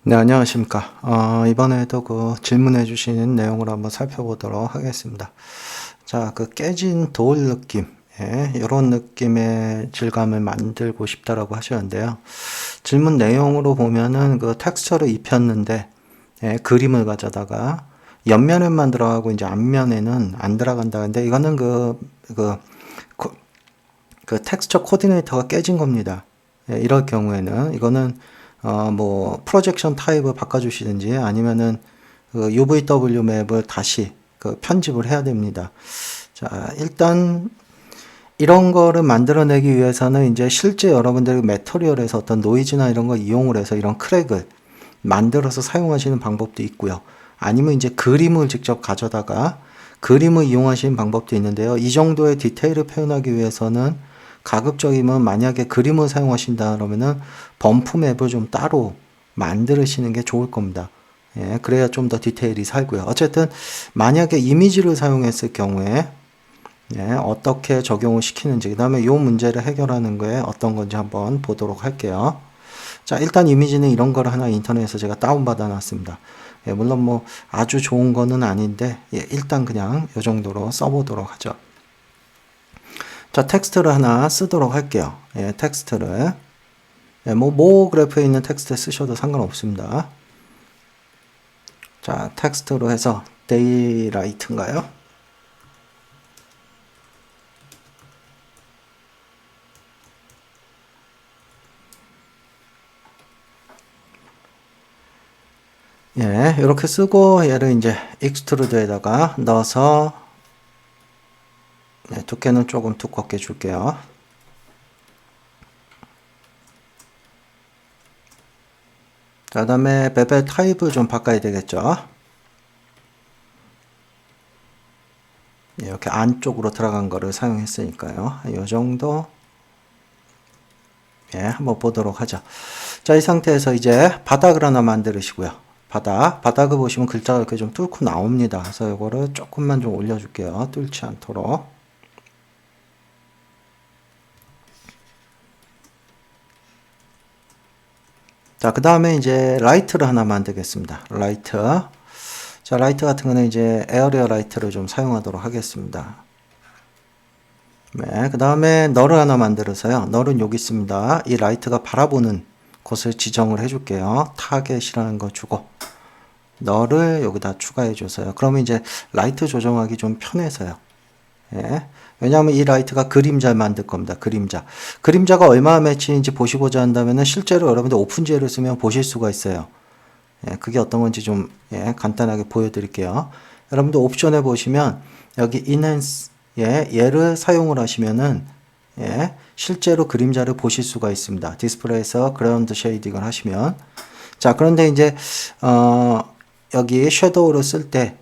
네, 안녕하십니까. 이번에도 그 질문해 주신 내용을 한번 살펴보도록 하겠습니다. 자, 그 깨진 돌 느낌, 이런 느낌의 질감을 만들고 싶다라고 하셨는데요. 질문 내용으로 보면은 그 텍스처를 입혔는데, 그림을 가져다가 옆면에만 들어가고 이제 앞면에는 안 들어간다는데, 이거는 그 텍스처 코디네이터가 깨진 겁니다. 이럴 경우에는 이거는 뭐 프로젝션 타입을 바꿔주시든지 아니면은 그 UVW 맵을 다시 그 편집을 해야 됩니다. 자, 일단 이런 거를 만들어내기 위해서는 이제 실제 여러분들이 매터리얼에서 어떤 노이즈나 이런 거 이용을 해서 이런 크랙을 만들어서 사용하시는 방법도 있고요. 아니면 이제 그림을 직접 가져다가 그림을 이용하시는 방법도 있는데요. 이 정도의 디테일을 표현하기 위해서는 가급적이면 만약에 그림을 사용하신다 그러면은 범프 맵을 좀 따로 만드시는 게 좋을 겁니다. 그래야 좀 더 디테일이 살고요. 어쨌든 만약에 이미지를 사용했을 경우에 어떻게 적용을 시키는지 그 다음에 이 문제를 해결하는 거에 어떤 건지 한번 보도록 할게요. 자, 일단 이미지는 이런 거를 하나 인터넷에서 제가 다운받아 놨습니다. 물론 뭐 아주 좋은 거는 아닌데 일단 그냥 이 정도로 써보도록 하죠. 자, 텍스트를 하나 쓰도록 할게요. 텍스트를 모 그래프에 있는 텍스트 쓰셔도 상관없습니다. 자, 텍스트로 해서 데이라이트인가요? 이렇게 쓰고 얘를 이제 익스트루드에다가 넣어서 두께는 조금 두껍게 줄게요. 자, 그다음에 베벨 타입을 좀 바꿔야 되겠죠. 이렇게 안쪽으로 들어간 거를 사용했으니까요. 이 정도 한번 보도록 하죠. 자, 이 상태에서 이제 바닥을 하나 만들으시고요. 바닥을 보시면 글자가 이렇게 좀 뚫고 나옵니다. 그래서 이거를 조금만 좀 올려줄게요. 뚫지 않도록. 자, 그 다음에 이제 라이트를 하나 만들겠습니다. 라이트. 자, 라이트 같은 거는 이제 에어리어 라이트를 좀 사용하도록 하겠습니다. 그 다음에 널을 하나 만들어서요. 널은 여기 있습니다. 이 라이트가 바라보는 곳을 지정을 해줄게요. 타겟이라는 거 주고 널을 여기다 추가해 줘서요. 그러면 이제 라이트 조정하기 좀 편해서요. 왜냐하면 이 라이트가 그림자를 만들 겁니다. 그림자가 얼마나 매치인지 보시고자 한다면 실제로 여러분들 오픈GL을 쓰면 보실 수가 있어요. 그게 어떤 건지 좀 간단하게 보여드릴게요. 여러분들 옵션에 보시면 여기 Enhance 얘를 사용을 하시면은 실제로 그림자를 보실 수가 있습니다. 디스플레이에서 그라운드 쉐이딩을 하시면 자, 그런데 이제 여기 섀도우를 쓸 때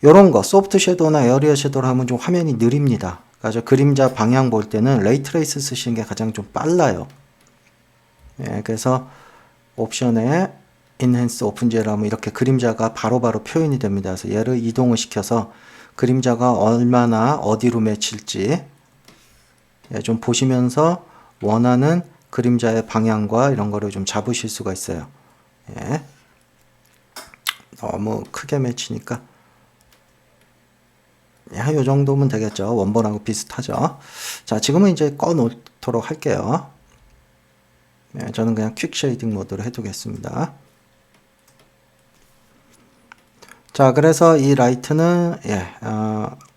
요런 거 소프트 섀도우나 에어리어 섀도우를 하면 좀 화면이 느립니다. 그래서 그림자 방향 볼 때는 레이트레이스 쓰시는 게 가장 좀 빨라요. 그래서 옵션에 Enhance OpenGL 하면 이렇게 그림자가 바로바로 표현이 됩니다. 그래서 얘를 이동을 시켜서 그림자가 얼마나 어디로 맺힐지 좀 보시면서 원하는 그림자의 방향과 이런 거를 좀 잡으실 수가 있어요. 너무 크게 맺히니까 이 정도면 되겠죠. 원본하고 비슷하죠. 자, 지금은 이제 꺼 놓도록 할게요. 저는 그냥 퀵 쉐이딩 모드로 해두겠습니다. 자, 그래서 이 라이트는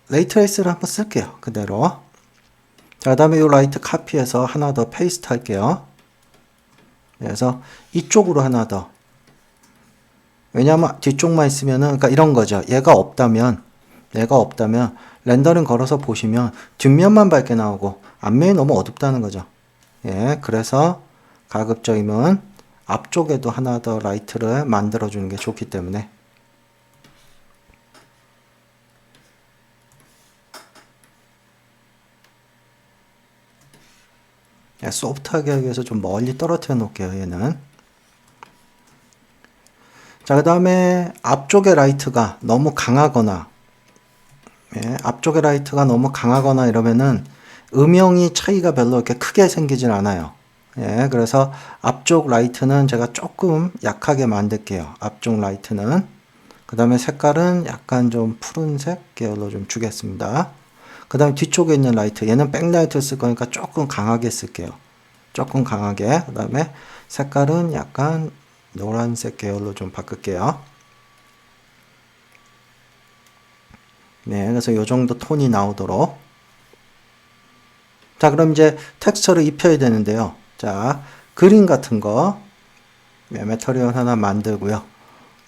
레이트레이스를 한번 쓸게요. 그대로. 자, 그 다음에 이 라이트 카피해서 하나 더 페이스트 할게요. 그래서 이쪽으로 하나 더. 왜냐하면 뒤쪽만 있으면은 그러니까 이런 거죠. 얘가 없다면 렌더링 걸어서 보시면 뒷면만 밝게 나오고 앞면이 너무 어둡다는 거죠. 그래서 가급적이면 앞쪽에도 하나 더 라이트를 만들어 주는 게 좋기 때문에 소프트하게 하기 위해서 좀 멀리 떨어뜨려 놓을게요. 얘는. 자, 그 다음에 앞쪽의 라이트가 너무 강하거나 앞쪽의 라이트가 너무 강하거나 이러면은 음영이 차이가 별로 이렇게 크게 생기진 않아요. 예, 그래서 앞쪽 라이트는 제가 조금 약하게 만들게요. 앞쪽 라이트는. 그 다음에 색깔은 약간 좀 푸른색 계열로 좀 주겠습니다. 그 다음에 뒤쪽에 있는 라이트, 얘는 백라이트 쓸 거니까 조금 강하게 쓸게요. 조금 강하게. 그 다음에 색깔은 약간 노란색 계열로 좀 바꿀게요. 네, 그래서 이 정도 톤이 나오도록. 자, 그럼 이제 텍스처를 입혀야 되는데요. 자, 그림 같은 거, 네, 매터리얼 하나 만들고요.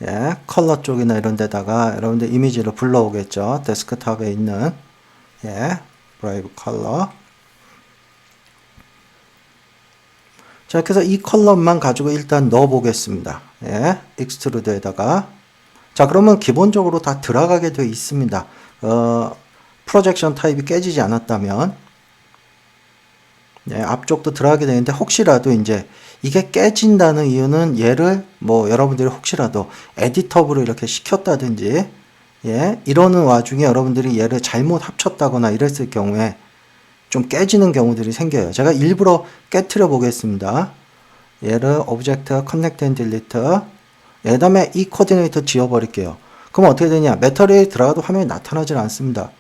예, 컬러 쪽이나 이런 데다가 여러분들 이미지를 불러오겠죠. 데스크탑에 있는, 예, 브라이브 컬러. 자, 그래서 이 컬러만 가지고 일단 넣어 보겠습니다. 예, 익스트루드에다가. 자, 그러면 기본적으로 다 들어가게 되어 있습니다. 프로젝션 타입이 깨지지 않았다면, 예, 앞쪽도 들어가게 되는데, 혹시라도 이제 이게 깨진다는 이유는 얘를 뭐 여러분들이 혹시라도 에디터블을 이렇게 시켰다든지, 예, 이러는 와중에 여러분들이 얘를 잘못 합쳤다거나 이랬을 경우에 좀 깨지는 경우들이 생겨요. 제가 일부러 깨트려 보겠습니다. 얘를 오브젝트 커넥트 앤 딜리트, 그 다음에 이 코디네이터 지워버릴게요. 그럼 어떻게 되냐? 매터리얼이 들어가도 화면이 나타나질 않습니다.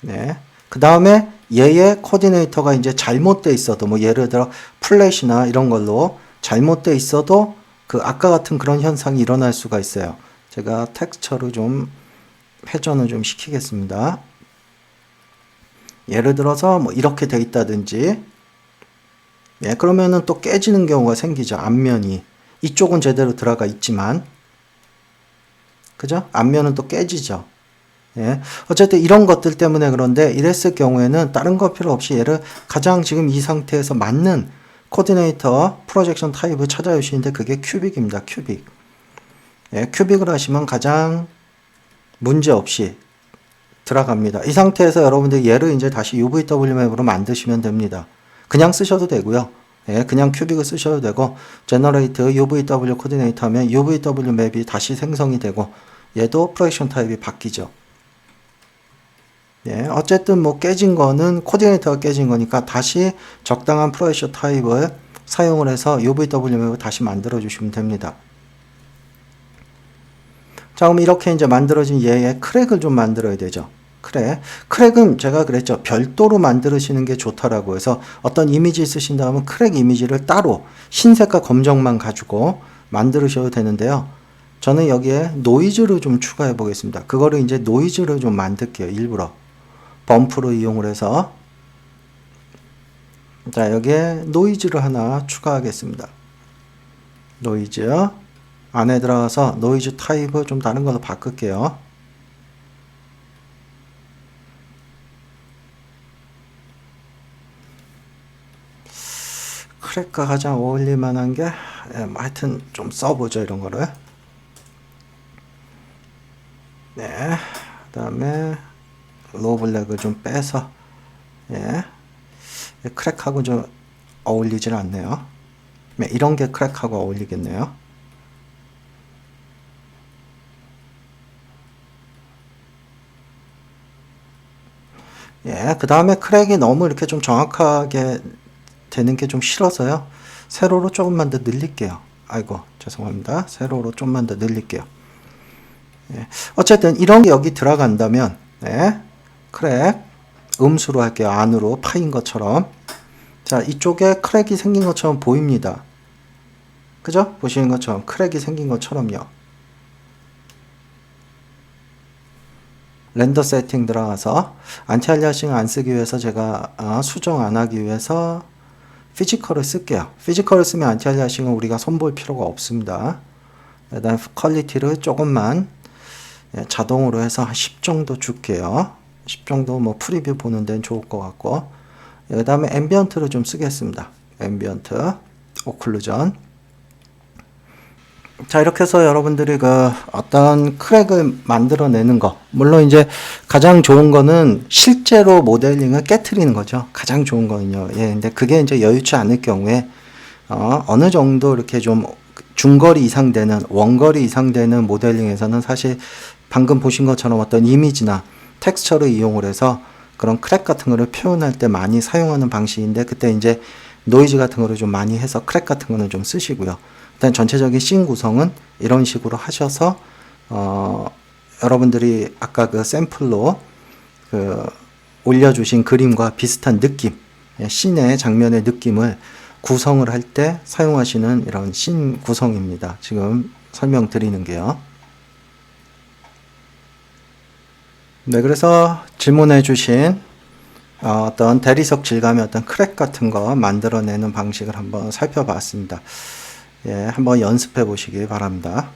네. 그 다음에 얘의 코디네이터가 이제 잘못돼 있어도, 뭐 예를 들어 플랫이나 이런 걸로 잘못돼 있어도 그 아까 같은 그런 현상이 일어날 수가 있어요. 제가 텍스처를 좀 회전을 좀 시키겠습니다. 예를 들어서 뭐 이렇게 돼 있다든지, 예, 그러면은 또 깨지는 경우가 생기죠. 앞면이. 이쪽은 제대로 들어가 있지만, 그죠? 앞면은 또 깨지죠. 예. 어쨌든 이런 것들 때문에 그런데 이랬을 경우에는 다른 거 필요 없이 얘를 가장 지금 이 상태에서 맞는 코디네이터 프로젝션 타입을 찾아주시는데 그게 큐빅입니다. 큐빅. 예, 큐빅을 하시면 가장 문제 없이 들어갑니다. 이 상태에서 여러분들 얘를 이제 다시 UVW 맵으로 만드시면 됩니다. 그냥 쓰셔도 되고요. 예, 그냥 큐빅을 쓰셔도 되고, 제너레이트 UVW 코디네이터 하면 UVW 맵이 다시 생성이 되고, 얘도 프로젝션 타입이 바뀌죠. 예, 어쨌든 뭐 깨진 거는 코디네이터가 깨진 거니까 다시 적당한 프로젝션 타입을 사용을 해서 UVW 맵을 다시 만들어 주시면 됩니다. 자, 그럼 이렇게 이제 만들어진 얘의 크랙을 좀 만들어야 되죠. 크랙은 제가 그랬죠. 별도로 만드시는 게 좋다라고 해서 어떤 이미지 쓰신 다음은 크랙 이미지를 따로 흰색과 검정만 가지고 만드셔도 되는데요. 저는 여기에 노이즈를 좀 추가해 보겠습니다. 그거를 이제 노이즈를 좀 만들게요. 일부러. 범프로 이용을 해서. 자, 여기에 노이즈를 하나 추가하겠습니다. 노이즈. 안에 들어가서 노이즈 타입을 좀 다른 걸로 바꿀게요. 크랙과 가장 어울릴 만한 게, 예, 하여튼 좀 써보죠, 이런 거를. 네. 그 다음에 로우 블랙을 좀 빼서, 예. 크랙하고 좀 어울리질 않네요. 네, 이런 게 크랙하고 어울리겠네요. 예, 그 다음에 크랙이 너무 이렇게 좀 정확하게 되는 게 좀 싫어서요. 세로로 조금만 더 늘릴게요. 아이고, 죄송합니다. 세로로 좀만 더 늘릴게요. 예, 어쨌든 이런 게 여기 들어간다면, 예, 크랙, 음수로 할게요. 안으로 파인 것처럼. 자, 이쪽에 크랙이 생긴 것처럼 보입니다. 그죠? 보시는 것처럼 크랙이 생긴 것처럼요. 렌더 세팅 들어가서 안티알리아싱 안 쓰기 위해서 제가 수정 안 하기 위해서 피지컬을 쓸게요. 피지컬을 쓰면 안티알리아싱은 우리가 손볼 필요가 없습니다. 일단 퀄리티를 조금만, 예, 자동으로 해서 한 10 정도 줄게요. 10 정도 뭐 프리뷰 보는 데는 좋을 것 같고, 그 다음에 앰비언트를 좀 쓰겠습니다. 앰비언트, 오클루전. 자, 이렇게 해서 여러분들이 그 어떤 크랙을 만들어내는 거, 물론 이제 가장 좋은 거는 실제로 모델링을 깨트리는 거죠. 가장 좋은 거는요. 예, 근데 그게 이제 여유치 않을 경우에 어느 정도 이렇게 좀 중거리 이상 되는, 원거리 이상 되는 모델링에서는 사실 방금 보신 것처럼 어떤 이미지나 텍스처를 이용을 해서 그런 크랙 같은 거를 표현할 때 많이 사용하는 방식인데, 그때 이제 노이즈 같은 거를 좀 많이 해서 크랙 같은 거는 좀 쓰시고요. 일단 전체적인 씬 구성은 이런 식으로 하셔서 여러분들이 아까 그 샘플로 그 올려주신 그림과 비슷한 느낌, 씬의 장면의 느낌을 구성을 할 때 사용하시는 이런 씬 구성입니다. 지금 설명드리는 게요. 네, 그래서 질문해 주신 어떤 대리석 질감의 어떤 크랙 같은 거 만들어내는 방식을 한번 살펴봤습니다. 예, 한번 연습해 보시기 바랍니다.